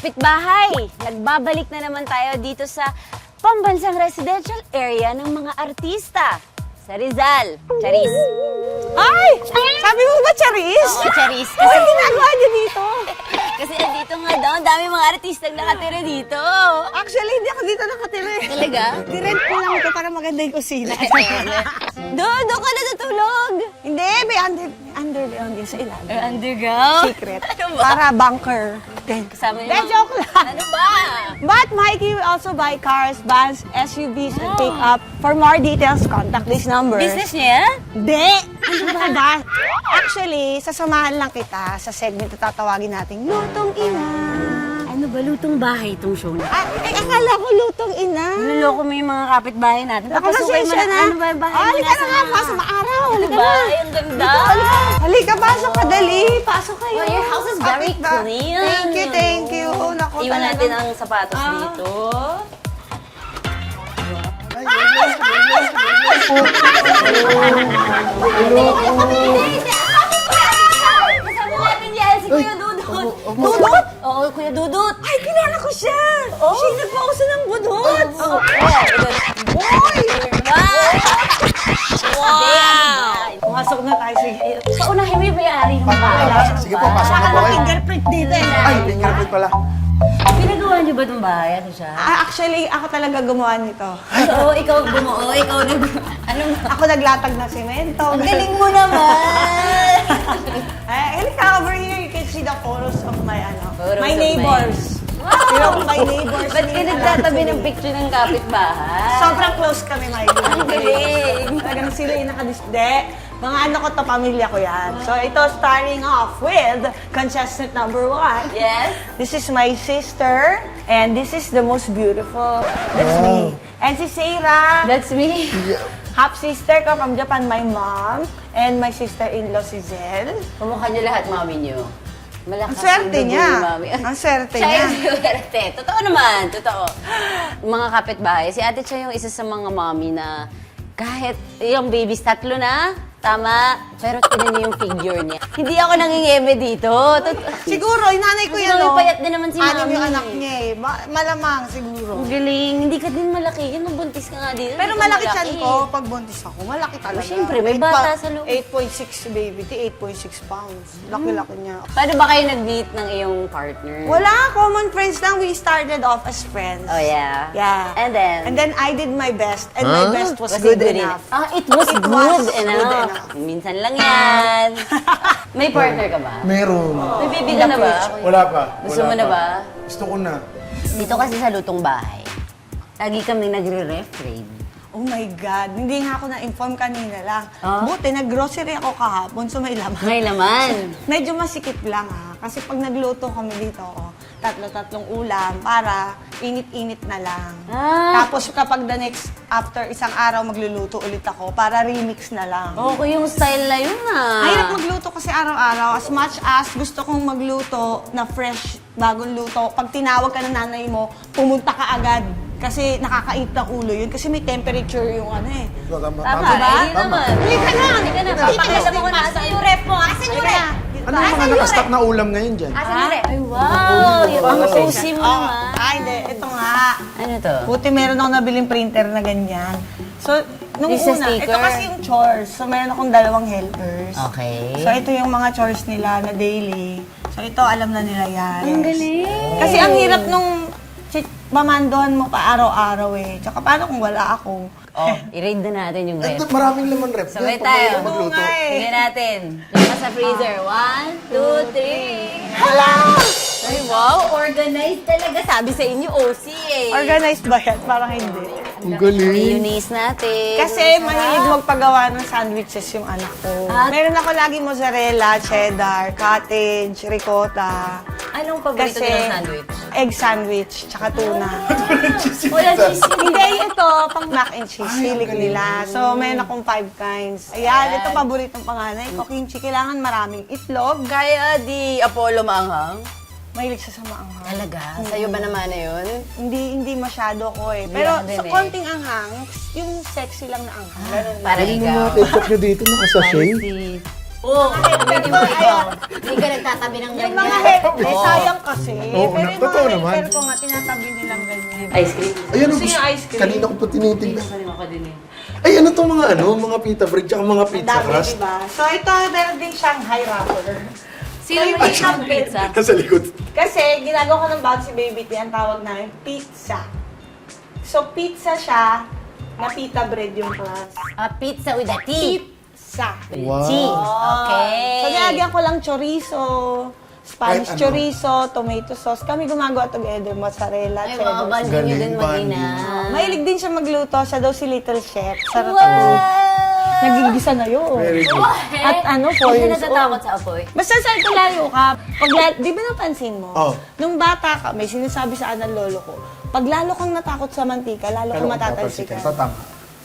kapitbahay! Nagbabalik na naman tayo dito sa pambansang residential area ng mga artista. Sa Rizal. Charis. Ay! Sabi mo ba, Charis? Oo, Charis. Kasi ginagawa niyo dito. Kasi andito nga daw, ang dami mga artistang nakatira dito. Actually, hindi ako dito nakatira eh. Talaga? Dirent ko lang ito para maganda yung kusina. Doon ka na natutulog. Hindi, may underground yun sa ilalim. Underground? Secret. Ano ba? Para bunker. Then, Kasama yung Hindi, joke lang. Ano ba? But Mikey will also buy cars, vans, SUVs, and pick up. For more details, contact this number. Business niya? Hindi! Ano ba ba? Actually, sasamahan lang kita sa segment na tatawagin nating Lutong Ina. Ano ba, lutong bahay itong show na? Akala ko Lutong Ina. Niloloko mo yung mga kapitbahay natin. Papasukin mo Pasensya na. Ano ba yung bahay mo? Halika na nga, pasok maaraw. Halika Ba? na. Ay, ang ganda. Halika, pasok ka, dali. Pasok kayo. Oh, your house is very Kapit ba? clean. Thank you, thank you. Naku, Iwan talaga. natin ang sapatos dito. Kasama natin yan, si Kuya Dudut. Dudut? Oo, Kuya Dudut. Ay, kilala ko siya. Siya yung nagpauso ng budot. Wow! Pumasok na tayo, sige. Paunahin mo yung may-ari ng bahay. Sige po, pasok na po kayo. Fingerprint dito eh. Ay, fingerprint pala. Pinagawa niyo ba itong bahay? Ano siya? Actually, ako talaga gumawa nito. Oo, ikaw bumuo, ikaw nag... Anong... Ako naglatag ng semento. Ang galing mo naman! Halika over here. You can see the photos of my Photos my of neighbors. Wow! My neighbors. Ba't ka nagtatabi ng picture ng kapitbahay? Sobrang close kami, my Ang galing! Talagang sila yung nakadisde. Mga ano ko to, pamilya ko yan. So ito, starting off with contestant number 1. Yes? This is my sister, and this is the most beautiful. That's me. And si Sarah, That's me. half sister ko from Japan, my mom, and my sister-in-law si Zel. Kumukha niyo lahat, mami niyo. Malakas Ang swerte dugo niya. ni mami. Ang swerte Siya niya. yung swerte. Totoo naman, totoo. Mga kapitbahay, si ate siya yung isa sa mga mami na kahit yung babies, 3 na, tama, pero tinan niyo yung figure niya. Hindi ako nangingeme dito. Siguro, yung nanay ko Kasi yan, mami, no? payat din naman si Anim mami. yung anak niya eh. Malamang siguro. Ang galing. Hindi ka din malaki. Yan, buntis ka nga dito. Pero Hindi ka malaki malaki. tiyan ko pag buntis ako. Malaki talaga. Siyempre, may bata sa loob. 8.6 baby, 8.6 pounds. Laki-laki niya. Paano ba kayo nag-meet ng iyong partner? Wala, common friends lang. We started off as friends. Oh, yeah. Yeah. And then? And then I did my best. And my best was, Was good, it enough. It was It good, was enough. good enough. Minsan lang yan. May partner ka ba? Meron. May baby ka na ba? Wala pa. Gusto wala mo na pa. ba? Gusto ko na. Dito kasi sa lutong bahay, lagi kami nagre-ref trade. Oh my God. Hindi nga ako na-inform kanina lang. Ah? Buti, nag-grocery ako kahapon, so may laman. May laman. Medyo masikip lang ha. Kasi pag nagluto kami dito, tatlo-tatlong ulam para init-init na lang. Ah. Tapos kapag after isang araw magluluto ulit ako para remix na lang. Okay yung style na yun ah. Mahirap magluto kasi araw-araw. As much as gusto kong magluto na fresh, bagong luto, pag tinawag ka ng nanay mo, pumunta ka agad. Kasi nakakainit ng ulo yun. Kasi may temperature yung ano eh. Tama. Tama, Diba? hindi naman. Hindi ka na! Hindi ka na. Papakita mo kung nasa yung ref mo. Asan yung ref? Ano yung mga nakastock na ulam ngayon dyan? Asan yung ref? Ay, wow! Yung ang cozy mo naman. Hindi. Ito nga. Ano to? Buti meron akong nabiling printer na ganyan. So, nung This is una, sticker? ito kasi yung chores. So, meron akong 2 helpers. Okay. So, ito yung mga chores nila na daily. So, ito, alam na nila yan. Ang galing. Kasi ang hirap nung mamandohan mo pa araw-araw eh. Tsaka paano kung wala ako? Oh, i-raid na natin yung Eh, ref. maraming laman rep. Sabay Yan, pag tayo. may magluto. Oo nga eh. Tingnan natin. Yung nasa freezer. 1, 2, 3. Hala! Ay, wow! Organized talaga. Sabi sa inyo, OC eh. Organized ba yan? Parang hindi. Ang galing. Mayonnaise natin. Kasi mahilig magpagawa ng sandwiches yung anak ko. Meron ako lagi mozzarella, cheddar, cottage, ricotta. Anong paborito Kasi niyo ng sandwich? egg sandwich, tsaka tuna. Wala cheese. Hindi, ito, pang mac and cheese. Ay, ang Hilig galing. nila. So, meron akong 5 kinds. Ayan, ito paboritong panganay ko. Kimchi, kailangan maraming itlog. Kaya di Apollo maanghang? Mahilig siya sa maanghang. Talaga? Sa'yo ba naman na yun? Hindi masyado ko eh. Hindi Pero ako din sa eh. konting anghang, yung sexy lang na anghang. Ganun lang. Para Yung ikaw. mga ketchup nyo dito, nakasashay. Spicy. Oo, gamitin mo ito. Ayan. Hindi ka nagtatabi ng Yung ganyan. mga helper, sayang kasi. Oo, Pero yung totoo mga naman. helper ko nga, tinatabi nilang ganyan. Ice cream. Ayan, Gusto niyo ice cream? kanina ko pa tinitingnan. Sorry, ako din eh. Ay, ano tong mga pita bread tsaka mga Ang pizza dami, crust? diba? So ito, meron din Shanghai wrapper. Sino Ay, may ay, isang pizza? Nasa likod. Kasi ginagawa ko ng bouncy baby tea, ang tawag namin pizza. So pizza siya, na pita bread yung class. Pizza with a T. Pizza. Wow. T. Okay. So nilagyan ko lang chorizo, Spanish Kahit ano. chorizo, tomato sauce. Kami gumagawa together, mozzarella, Ay, mga cheddar. banding nyo din Galing, mag-ina. Mahilig din siya magluto. Siya daw si Little Chef. Sarap Wow! ako. Nagigisa na yun. Very good. At ano, 4 Hindi years natatakot old. sa apoy. Basta sa ito layo ka, di ba napansin mo? Oh. Nung bata ka, may sinasabi sa akin ng lolo ko, pag lalo kang natakot sa mantika, lalo kang matatalsikan. Tatama.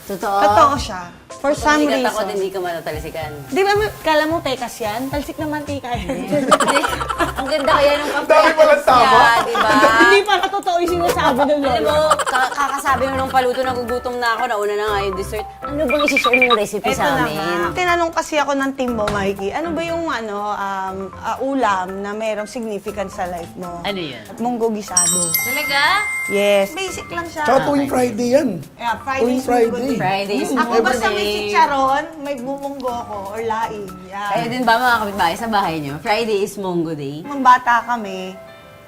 Totoo? Totoo siya. For some Pag hindi ka takot, reason. hindi ka matatalsikan. Di ba, kala mo pekas yan? Talsik na mantika yan. Hindi. Ang ganda kaya nung kape. Dami palang tama. Di ba? Hindi pa totoo yung sinasabi ng Alam lolo. mo, kakasabi mo nung paluto, nagugutom na ako, nauna na nga yung dessert. Ano bang isi-share mong recipe Ito sa na amin? nga. Tinanong kasi ako ng team mo, Mikey, ano ba yung ulam na merong significance sa life mo? Ano yun? Munggo gisado. Talaga? Yes. Basic lang siya. Tsaka tuwing Friday yan. Yeah, Tuwing Friday. Friday is Ako basta may Monday. chicharon, may bumunggo ko or laing. Yeah. Kayo din ba mga kapitbahay sa bahay niyo? Friday is Mongo Day. Nung bata kami,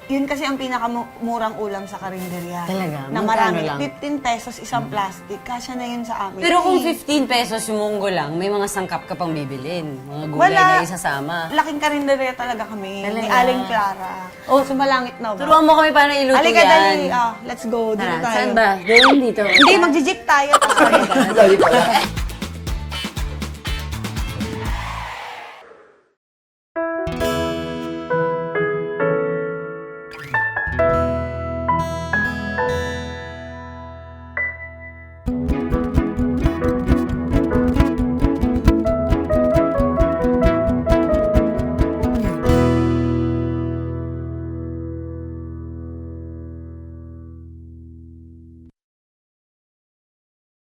yun kasi ang pinakamurang ulam sa karinderya. Talaga? Na Magkano marami. lang? 15 pesos isang plastic. Kasya na yun sa amin. Pero kung Eh, 15 pesos yung Mongo lang, may mga sangkap ka pang bibilin. Mga gulay na isasama. Laking karinderya talaga kami. Talaga? May Aling Clara. Oh, sumalangit na ba? Turuan mo kami paano iluto Halika, yan. dali. Let's go. Dito Tara, tayo. saan ba? Doon dito. Hindi, magji-jeep tayo. Lagi pala.